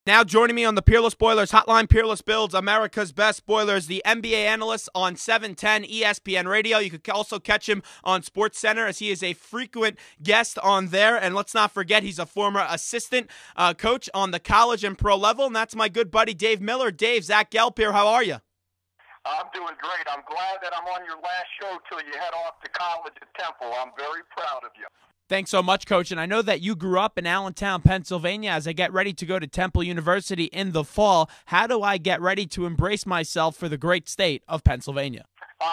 Now joining me on the Peerless Boilers Hotline, Peerless builds America's best boilers, the NBA analyst on 710 ESPN Radio. You could also catch him on SportsCenter as he is a frequent guest on there. And let's not forget, he's a former assistant coach on the college and pro level. And that's my good buddy, Dave Miller. Dave, Zach Gelb here. How are you? I'm doing great. I'm glad that I'm on your last show till you head off to college at Temple. I'm very proud of you. Thanks so much, Coach. And I know that you grew up in Allentown, Pennsylvania. As I get ready to go to Temple University in the fall, how do I get ready to embrace myself for the great state of Pennsylvania?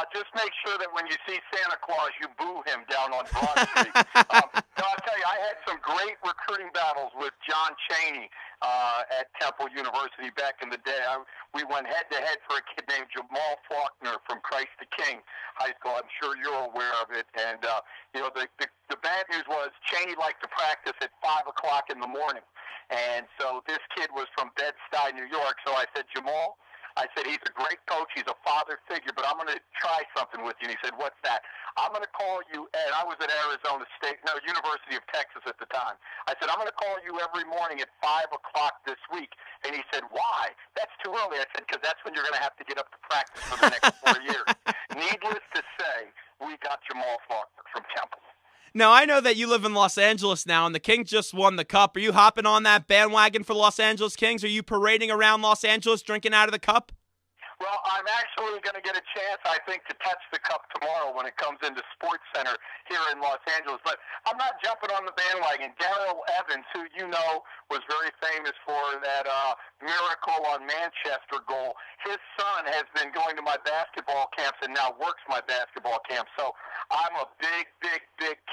Just make sure that when you see Santa Claus, you boo him down on Broad Street. I'll tell you, I had some great recruiting battles with John Chaney at Temple University back in the day. We went head-to-head for a kid named Jamal Faulkner from Christ the King High School. I'm sure you're aware of it. And, the bad news was Chaney liked to practice at 5 o'clock in the morning. And so this kid was from Bed-Stuy, New York. So I said, Jamal, he's a great coach. He's a father figure, but I'm going to try something with you. And he said, what's that? I'm going to call you, and I was at University of Texas at the time. I said, I'm going to call you every morning at 5 o'clock this week. And he said, why? That's too early. I said, because that's when you're going to have to get up to practice for the next 4 years. Needless to say, we got Jamal Faulkner from Temple. Now, I know that you live in Los Angeles now, and the Kings just won the Cup. Are you hopping on that bandwagon for Los Angeles Kings? Are you parading around Los Angeles drinking out of the cup? Well, I'm actually going to get a chance, I think, to touch the cup tomorrow when it comes into SportsCenter here in Los Angeles. But I'm not jumping on the bandwagon. Darrell Evans, who you know was very famous for that miracle on Manchester goal, his son has been going to my basketball camps and now works my basketball camp. So I'm a big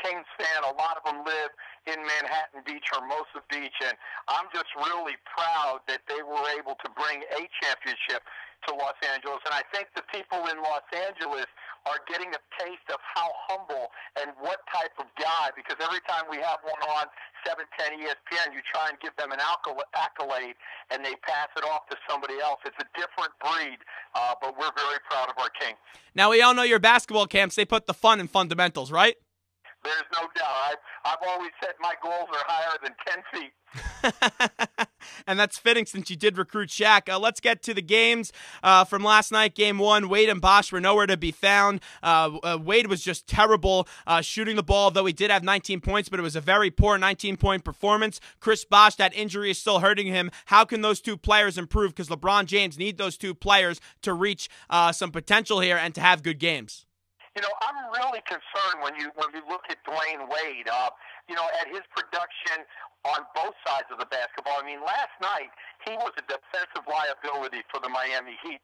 Kings fan. A lot of them live in Manhattan Beach or Hermosa Beach, and I'm just really proud that they were able to bring a championship to Los Angeles. And I think the people in Los Angeles are getting a taste of how humble and what type of guy, because every time we have one on 710 ESPN, you try and give them an accolade, and they pass it off to somebody else. It's a different breed, but we're very proud of our king. Now, we all know your basketball camps, they put the fun in fundamentals, right? There's no doubt. I've always said my goals are higher than 10 feet. And that's fitting since you did recruit Shaq. Let's get to the games from last night. Game one, Wade and Bosch were nowhere to be found. Wade was just terrible shooting the ball, though he did have 19 points, but it was a very poor 19-point performance. Chris Bosch, that injury is still hurting him. How can those two players improve? Because LeBron James need those two players to reach some potential here and to have good games. You know, I'm really concerned when you look at Dwayne Wade, at his production on both sides of the basketball. I mean, last night he was a defensive liability for the Miami Heat,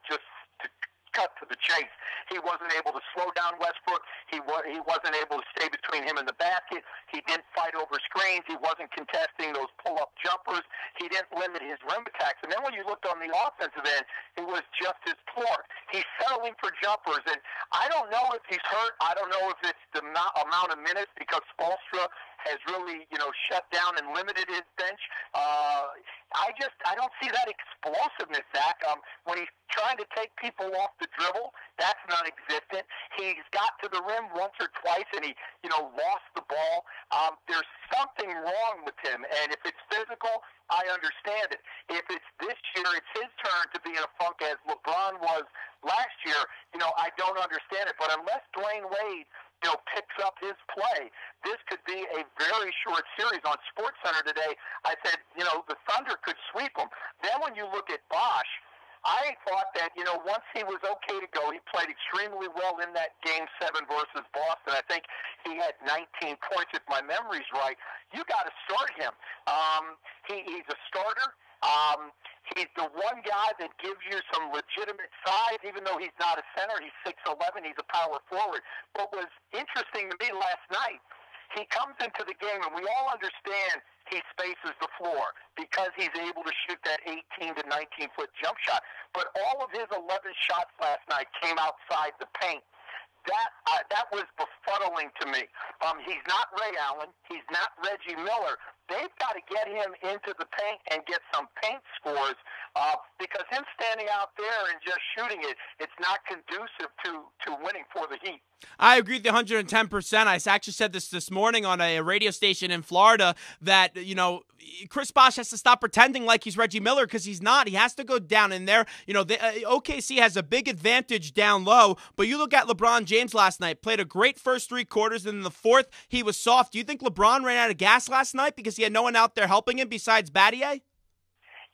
just to cut to the chase. He wasn't able to slow down Westbrook. He wasn't able to stay between him and the basket. He didn't fight over screens. He wasn't contesting those pull-up jumpers. He didn't limit his rim attacks. And then when you looked on the offensive end, it was just as poor. He's settling for jumpers, and I don't know if he's hurt. I don't know if it's the amount of minutes because Spoelstra has really, shut down and limited his bench. I don't see that explosiveness, Zach. When he's trying to take people off the dribble, that's non-existent. He's got to the rim once or twice, and he, lost the ball. There's something wrong with him, and if it's physical, I understand it. If it's this year, it's his turn to be in a funk as LeBron was last year. I don't understand it. But unless Dwayne Wade, picks up his play, this could be a very short series. On SportsCenter today, I said, the Thunder could sweep them. Then when you look at Bosch, I thought that, once he was okay to go, he played extremely well in that Game 7 versus Boston. I think he had 19 points, if my memory's right. You got to start him. He's a starter. He's the one guy that gives you some legitimate size, even though he's not a center. He's 6'11". He's a power forward. What was interesting to me last night, he comes into the game, and we all understand he spaces the floor because he's able to shoot that 18 to 19-foot jump shot. But all of his 11 shots last night came outside the paint. That was befuddling to me. He's not Ray Allen. He's not Reggie Miller. They've got to get him into the paint and get some paint scores because him standing out there and just shooting it, it's not conducive to winning for the Heat. I agree with you 110%. I actually said this morning on a radio station in Florida that, Chris Bosh has to stop pretending like he's Reggie Miller, because he's not. He has to go down in there. OKC has a big advantage down low, but you look at LeBron James last night, played a great first three quarters, and in the fourth, he was soft. Do you think LeBron ran out of gas last night because he had no one out there helping him besides Battier?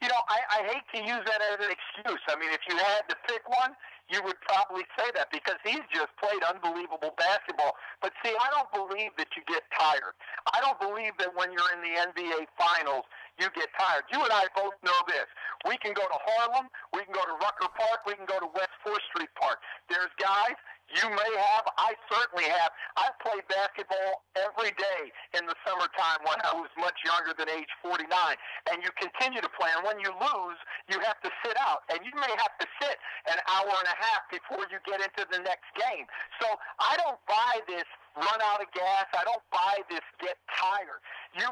I hate to use that as an excuse. I mean, if you had to pick one, you would probably say that, because he's just played unbelievable basketball. But see, I don't believe that you get tired. I don't believe that when you're in the NBA Finals, you get tired. You and I both know this. We can go to Harlem, we can go to Rucker Park, we can go to West 4th Street Park. There's guys you may have, I certainly have. I've played basketball every day in the summertime when I was much younger than age 49. And you continue to play. And when you lose, you have to sit out. And you may have to sit an hour and a half before you get into the next game. So I don't buy this run out of gas. I don't buy this get tired.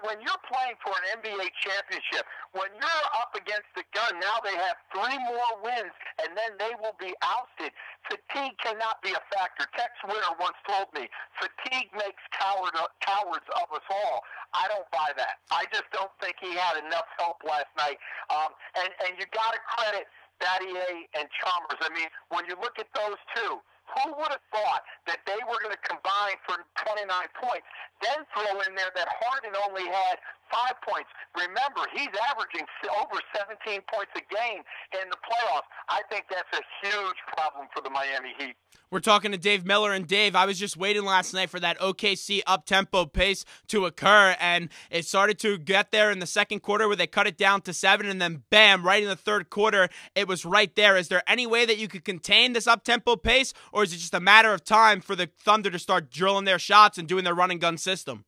When you're playing for an NBA championship, when you're up against the gun, now they have 3 more wins, and then they will be ousted. Fatigue cannot be a factor. Tex Winter once told me, fatigue makes cowards of us all. I don't buy that. I just don't think he had enough help last night. And you got to credit Battier and Chalmers. I mean, when you look at those two, who would have thought that they were going to combine for 29 points, then throw in there that Harden only had 5 points? Remember, he's averaging over 17 points a game in the playoffs. I think that's a huge problem for the Miami Heat. We're talking to Dave Miller, and Dave, I was just waiting last night for that OKC up-tempo pace to occur, and it started to get there in the second quarter where they cut it down to 7, and then bam, right in the third quarter, it was right there. Is there any way that you could contain this up-tempo pace, or is it just a matter of time for the Thunder to start drilling their shots and doing their run-and-gun system?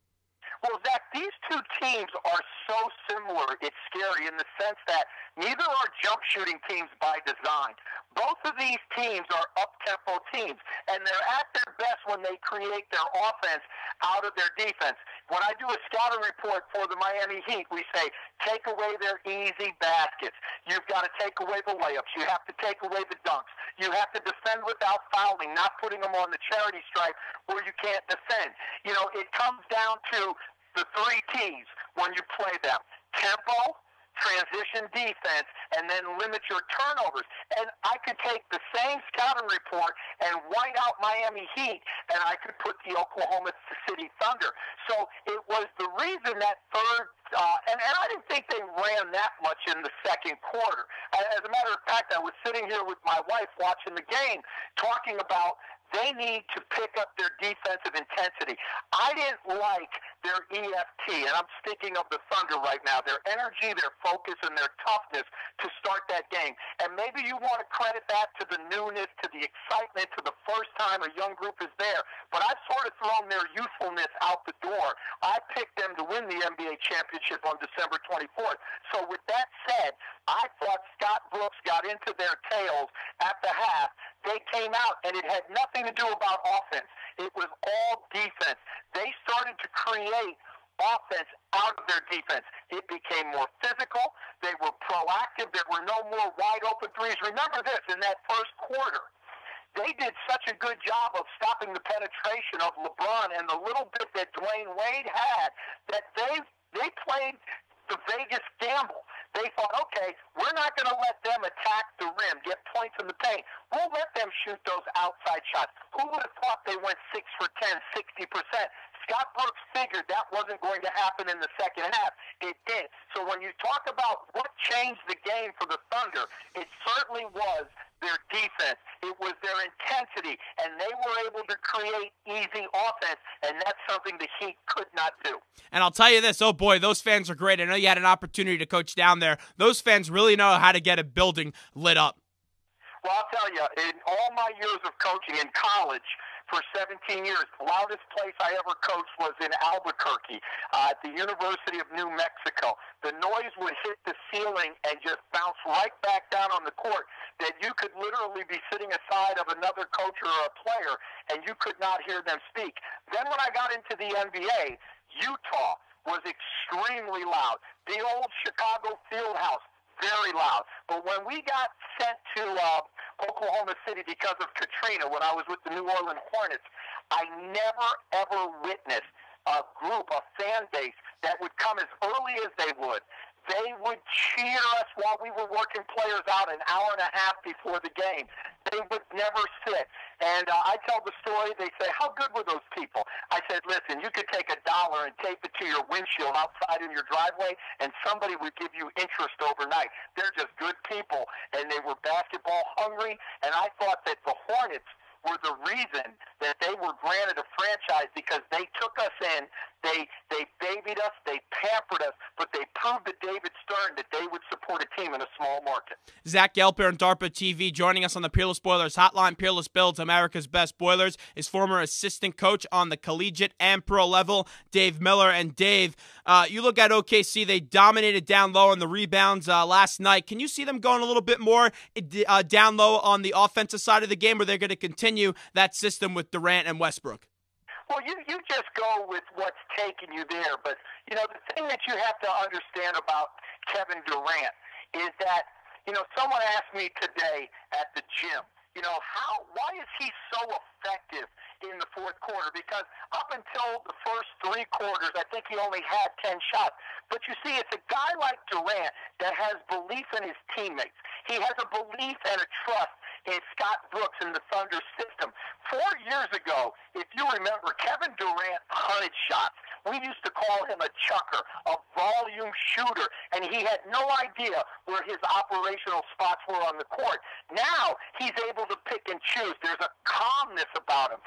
Well, Zach, these two teams are so similar, it's scary in the sense that neither are jump shooting teams by design. Both of these teams are up-tempo teams, and they're at their best when they create their offense out of their defense. When I do a scouting report for the Miami Heat, we say, take away their easy baskets. You've got to take away the layups. You have to take away the dunks. You have to defend without fouling, not putting them on the charity stripe where you can't defend. It comes down to the 3 T's when you play them: tempo, transition defense, and then limit your turnovers. And I could take the same scouting report and white out Miami Heat, and I could put the Oklahoma City Thunder. So it was the reason that third, and I didn't think they ran that much in the second quarter. As a matter of fact, I was sitting here with my wife watching the game, talking about they need to pick up their defensive intensity. I didn't like their EFT, and I'm speaking of the Thunder right now, their energy, their focus, and their toughness to start that game. And maybe you want to credit that to the newness, to the excitement, to the first time a young group is there. But I've sort of thrown their youthfulness out the door. I picked them to win the NBA championship on December 24th. So with that said, I thought Scott Brooks got into their tails at the half. They came out, and it had nothing to do about offense. It was all defense. They started to create offense out of their defense. It became more physical. They were proactive. There were no more wide-open threes. Remember this, in that first quarter, they did such a good job of stopping the penetration of LeBron and the little bit that Dwayne Wade had that they played the Vegas gamble. They thought, okay, we're not going to let them attack the rim, get points in the paint. We'll let them shoot those outside shots. Who would have thought they went 6 for 10, 60%? Scott Brooks figured that wasn't going to happen in the second half. It did. So when you talk about what changed the game for the Thunder, it certainly was their defense. It was their intensity, and they were able to create easy offense, and that's something the Heat could not do. And I'll tell you this, oh boy, those fans are great. I know you had an opportunity to coach down there. Those fans really know how to get a building lit up. Well, I'll tell you, in all my years of coaching in college, for 17 years, the loudest place I ever coached was in Albuquerque at the University of New Mexico. The noise would hit the ceiling and just bounce right back down on the court that you could literally be sitting aside of another coach or a player and you could not hear them speak. Then when I got into the NBA, Utah was extremely loud. The old Chicago Fieldhouse, very loud. But when we got sent to Oklahoma City because of Katrina, when I was with the New Orleans Hornets, I never, ever witnessed a group, a fan base that would come as early as they would. They would cheer us while we were working players out an hour and a half before the game. They would never sit. And I tell the story, they say, how good were those people? I said, listen, you could take $1 and tape it to your windshield outside in your driveway, and somebody would give you interest overnight. They're just good people, and they were basketball hungry, and I thought that the Hornets were the reason that they were granted a franchise, because they took us in, they babied us, they pampered us, but they proved to David Stern that they would support a team in a small market. Zach Gelb here on DARPA TV, joining us on the Peerless Boilers Hotline. Peerless builds America's best boilers. His former assistant coach on the collegiate and pro level, Dave Miller. And Dave, you look at OKC, they dominated down low on the rebounds last night. Can you see them going a little bit more down low on the offensive side of the game, or they're going to continue that system with Durant and Westbrook? Well, you just go with what's taking you there. But, you know, the thing that you have to understand about Kevin Durant is that, you know, someone asked me today at the gym, you know, why is he so effective in the fourth quarter? Because up until the first 3 quarters, I think he only had 10 shots. But you see, it's a guy like Durant that has belief in his teammates. He has a belief and a trust in Scott Brooks and the Thunder system. 4 years ago, if you remember, Kevin Durant hunted shots. We used to call him a chucker, a volume shooter, and he had no idea where his operational spots were on the court. Now he's able to pick and choose. There's a calmness about him.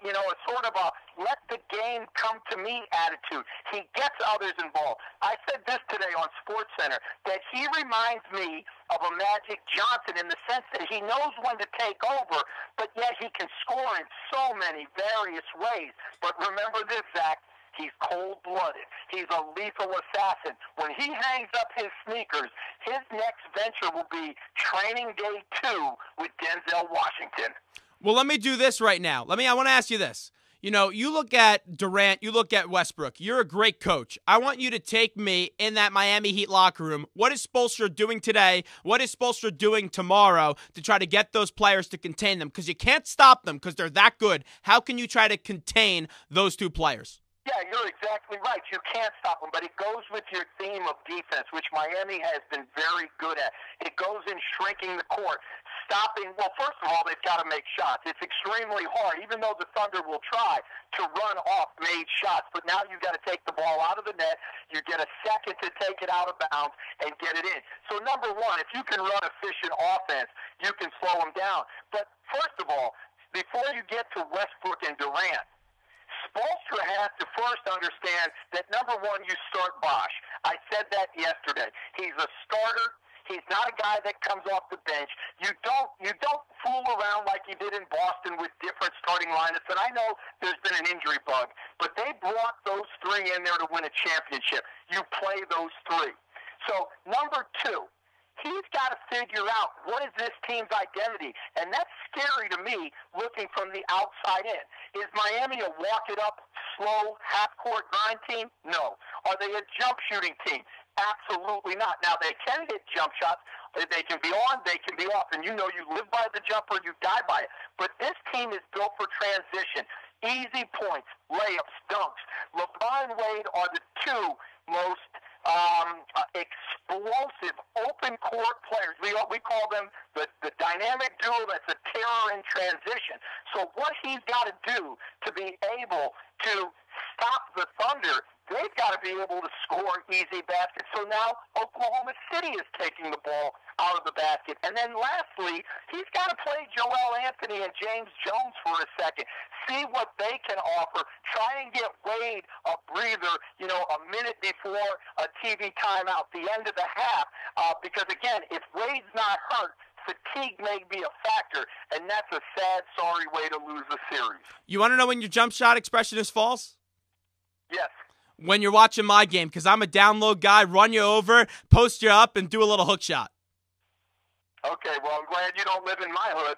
You know, a sort of a let the game come to me attitude. He gets others involved. I said this today on SportsCenter, that he reminds me of a Magic Johnson in the sense that he knows when to take over, but yet he can score in so many various ways. But remember this, Zach, he's cold-blooded. He's a lethal assassin. When he hangs up his sneakers, his next venture will be training day 2 with Denzel Washington. Well, let me do this right now. I want to ask you this. You know, you look at Durant, you look at Westbrook. You're a great coach. I want you to take me in that Miami Heat locker room. What is Spoelstra doing today? What is Spoelstra doing tomorrow to try to get those players to contain them? Because you can't stop them because they're that good. How can you try to contain those 2 players? Yeah, you're exactly right. You can't stop them, but it goes with your theme of defense, which Miami has been very good at. It goes in shrinking the court, stopping. Well, first of all, they've got to make shots. It's extremely hard, even though the Thunder will try to run off made shots. But now you've got to take the ball out of the net. You get a second to take it out of bounds and get it in. So, number one, if you can run efficient offense, you can slow them down. But first of all, before you get to Westbrook and Durant, Spoelstra has to first understand that, number one, you start Bosh. I said that yesterday. He's a starter. He's not a guy that comes off the bench. You don't fool around like you did in Boston with different starting lineups. And I know there's been an injury bug, but they brought those 3 in there to win a championship. You play those 3. So, number 2, he's got to figure out what is this team's identity. And that's scary to me looking from the outside in. Is Miami a walk-it-up, slow, half-court grind team? No. Are they a jump-shooting team? Absolutely not. Now, they can hit jump shots. They can be on, they can be off. And you know you live by the jumper, you die by it. But this team is built for transition. Easy points, layups, dunks. LeBron and Wade are the 2 most explosive open court players. We call them the dynamic duo that's a terror in transition. So what he's got to do to be able to stop the Thunder, they've got to be able to score easy baskets. So now Oklahoma City is taking the ball out of the basket. And then lastly, he's got to play Joel Anthony and James Jones for a second. See what they can offer. Try and get Wade a breather, you know, a minute before a TV timeout, the end of the half. Because, again, if Wade's not hurt, fatigue may be a factor, and that's a sad, sorry way to lose the series. You want to know when your jump shot expression is false? Yes. When you're watching my game, because I'm a down low guy, run you over, post you up, and do a little hook shot. Okay, well, I'm glad you don't live in my hood.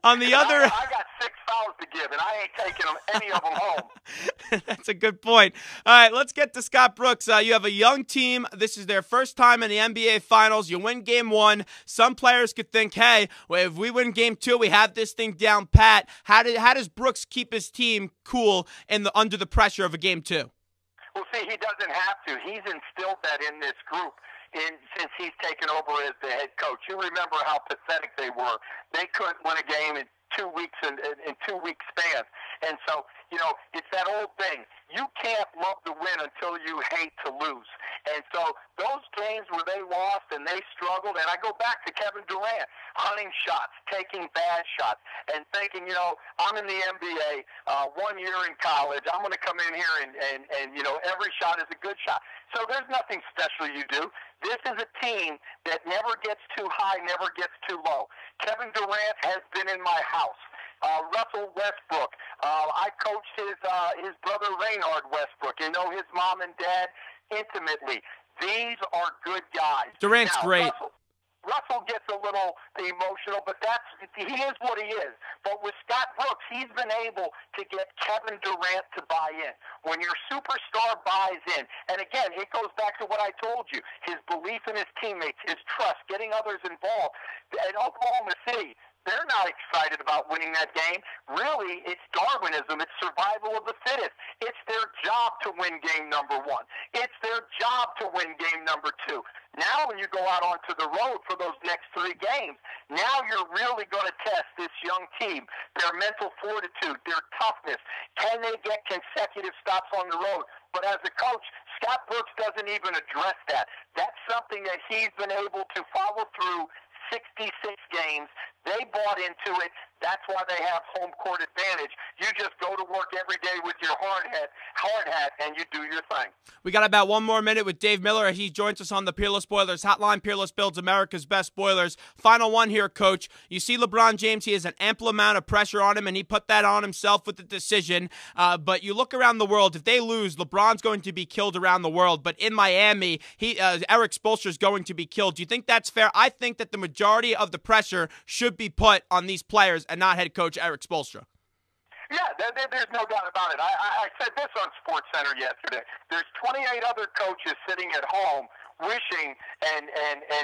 On the other, I got 6 fouls to give, and I ain't taking any of them home. That's a good point. All right, let's get to Scott Brooks. You have a young team. This is their first time in the NBA Finals. You win Game 1. Some players could think, hey, well, if we win Game 2, we have this thing down pat. How does Brooks keep his team cool under the pressure of a Game 2? Well, see, he doesn't have to. He's instilled that in this group since he's taken over as the head coach. You remember how pathetic they were. They couldn't win a game in 2 weeks in 2 week spans. And so, it's that old thing. You can't love to win until you hate to lose. And so those games where they lost and they struggled, and I go back to Kevin Durant, hunting shots, taking bad shots, and thinking, I'm in the NBA, 1 year in college, I'm going to come in here and every shot is a good shot. So there's nothing special you do. This is a team that never gets too high, never gets too low. Kevin Durant has been in my house. Russell Westbrook. I coached his brother Reinhard Westbrook. His mom and dad intimately. These are good guys. Durant's great. Russell gets a little emotional, but he is what he is. But with Scott Brooks, he's been able to get Kevin Durant to buy in. When your superstar buys in, and again, it goes back to what I told you, his belief in his teammates, his trust, getting others involved. And Oklahoma City, they're not excited about winning that game. Really, it's Darwinism. It's survival of the fittest. It's their job to win game number 1. It's their job to win game number 2. Now when you go out onto the road for those next 3 games, now you're really going to test this young team, their mental fortitude, their toughness. Can they get consecutive stops on the road? But as a coach, Scott Brooks doesn't even address that. That's something that he's been able to follow through 66 games. They bought into it. That's why they have home court advantage. You just go to work every day with your hard hat, and you do your thing. We got about 1 more minute with Dave Miller. He joins us on the Peerless Boilers hotline. Peerless builds America's best boilers. Final one here, Coach. You see LeBron James, he has an ample amount of pressure on him, and he put that on himself with the decision. But you look around the world, if they lose, LeBron's going to be killed around the world. But in Miami, Eric Spoelstra is going to be killed. Do you think that's fair? I think that the majority of the pressure should be put on these players and not head coach Eric Spoelstra. Yeah, there's no doubt about it. I said this on SportsCenter yesterday. There's 28 other coaches sitting at home wishing and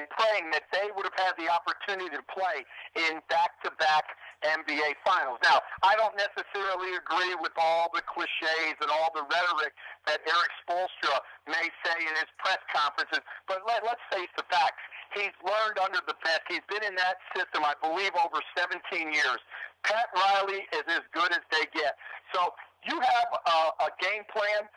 praying that they would have had the opportunity to play in back-to-back NBA Finals. Now, I don't necessarily agree with all the cliches and all the rhetoric that Eric Spoelstra may say in his press conferences, but let's face the facts. He's learned under the best. He's been in that system, I believe, over 17 years. Pat Riley is as good as they get. So you have a game plan.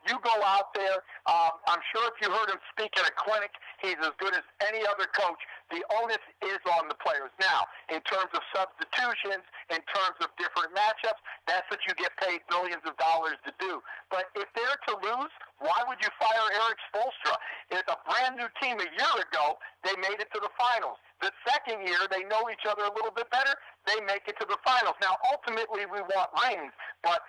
You go out there. I'm sure if you heard him speak at a clinic, he's as good as any other coach. The onus is on the players. Now, in terms of substitutions, in terms of different matchups, that's what you get paid billions of dollars to do. But if they're to lose, why would you fire Eric Spoelstra? It's a brand new team a year ago. They made it to the finals. The second year, they know each other a little bit better. They make it to the finals. Now, ultimately, we want rings, but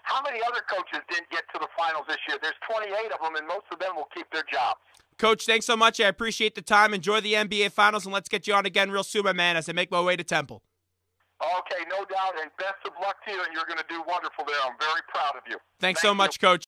how many other coaches didn't get to the finals this year? There's 28 of them, and most of them will keep their jobs. Coach, thanks so much. I appreciate the time. Enjoy the NBA Finals, and let's get you on again real soon, my man, as I make my way to Temple. Okay, no doubt, and best of luck to you, and you're going to do wonderful there. I'm very proud of you. Thanks so much, Coach.